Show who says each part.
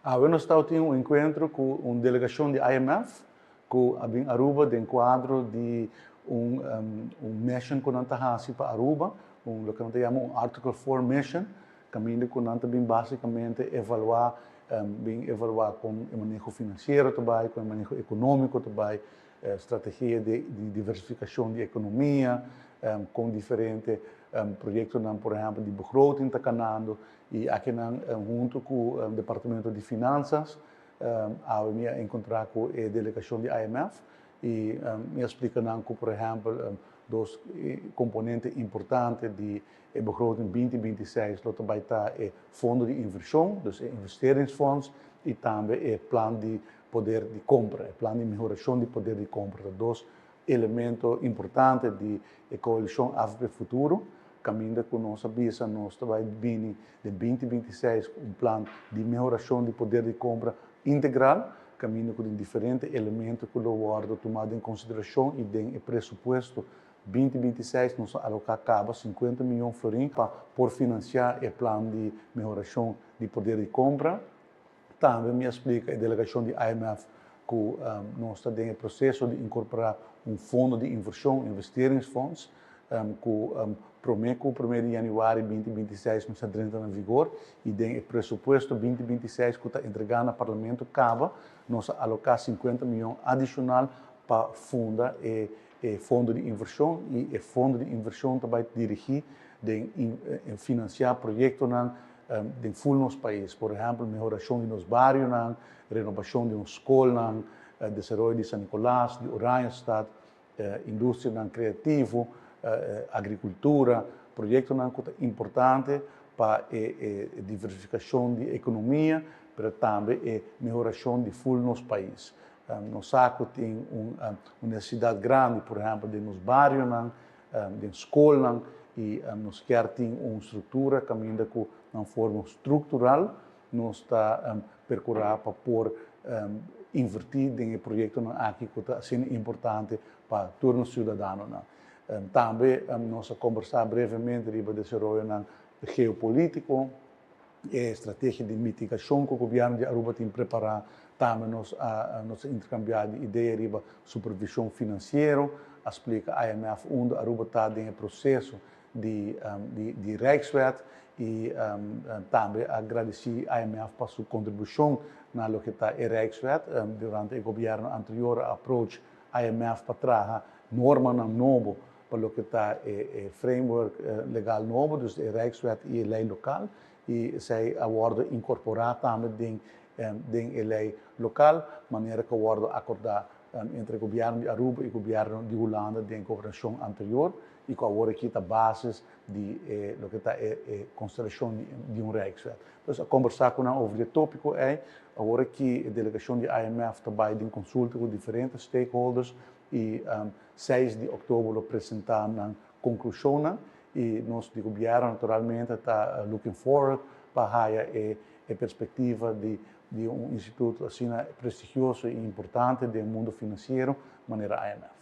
Speaker 1: Nós estamos tendo um encontro com uma delegação de IMF, com a Aruba, de quadro de mission que nós estamos para Aruba, o que nós chamamos Article 4 Mission, caminho que nós também basicamente evaluar com o manejo financeiro também, com o manejo econômico também, estratégia de diversificação de economia, com diferentes projetos, por exemplo, de begroting está canando, e aqui junto com o Departamento de Finansas, eu encontrar com a delegação de IMF e me explica que, por exemplo, dos componentes importantes de begroting 2026, lá também está o fundo de inversão, dus investeringsfonds, e também o plano de poder de compra, o plano de melhoração de poder de compra. Dois elementos importantes da coalição AFP Futuro, caminho que nós sabemos, nós também vimos de 2026 plano de melhoração de poder de compra integral, caminho com diferentes elementos que o guarda tomado em consideração e tem o pressuposto 2026 nós alocar 50 milhões de florins para financiar o plano de melhoração de poder de compra. Também me explica a delegação de IMF que nós estamos em processo de incorporar um fundo de inversão, investeringsfonds, que promete que o 1º de janeiro de 2026 não está entrando em vigor e tem o pressuposto 2026 que está entregado no Parlamento acaba, nós alocar 50 milhões adicional para fundar o fundo de inversão e o fundo de inversão também dirigir a financiar projetos em full nos países, por exemplo, melhoração de nos bairros, renovação de nos escolas, desaroyo de São Nicolás, de Oranjestad, indústria criativa, agricultura, projetos importantes para a diversificação da economia, mas também a melhoração de full nos países. No saco tem uma necessidade grande, por exemplo, de nos bairros, de escolas, e nós queremos ter uma estrutura, caminhando com uma forma estrutural, nós está percorrer para pôr invertir em projetos aqui que está sendo importante para todos os cidadãos. Também nós conversar brevemente sobre o desenvolvimento geopolítico, a estratégia de mitigação que o governo de Aruba tem preparado. Também nós intercambiar ideias sobre supervisão financeira, explica a IMF onde Aruba está em processo de Rijkswet e também agradecer a IMF por sua contribuição na lo que está em Rijkswet. Durante o governo anterior, a approach IMF para trazer normas novas para lo que está framework legal novo, dus de Rijkswet e a lei local, e se agora incorporar também a lei local, maneira que agora acordar entre o governo de Aruba e o governo de Holanda de cooperação anterior, e que agora aqui está a base de lo que está a constelação de Rijkswet. Então, a conversar com over o tópico agora que a delegação de IMF também tem consulta com diferentes stakeholders e 6 de outubro apresentar a conclusão e nós de governo naturalmente está looking forward para a perspectiva de instituto assim prestigioso e importante do mundo financeiro, maneira IMF.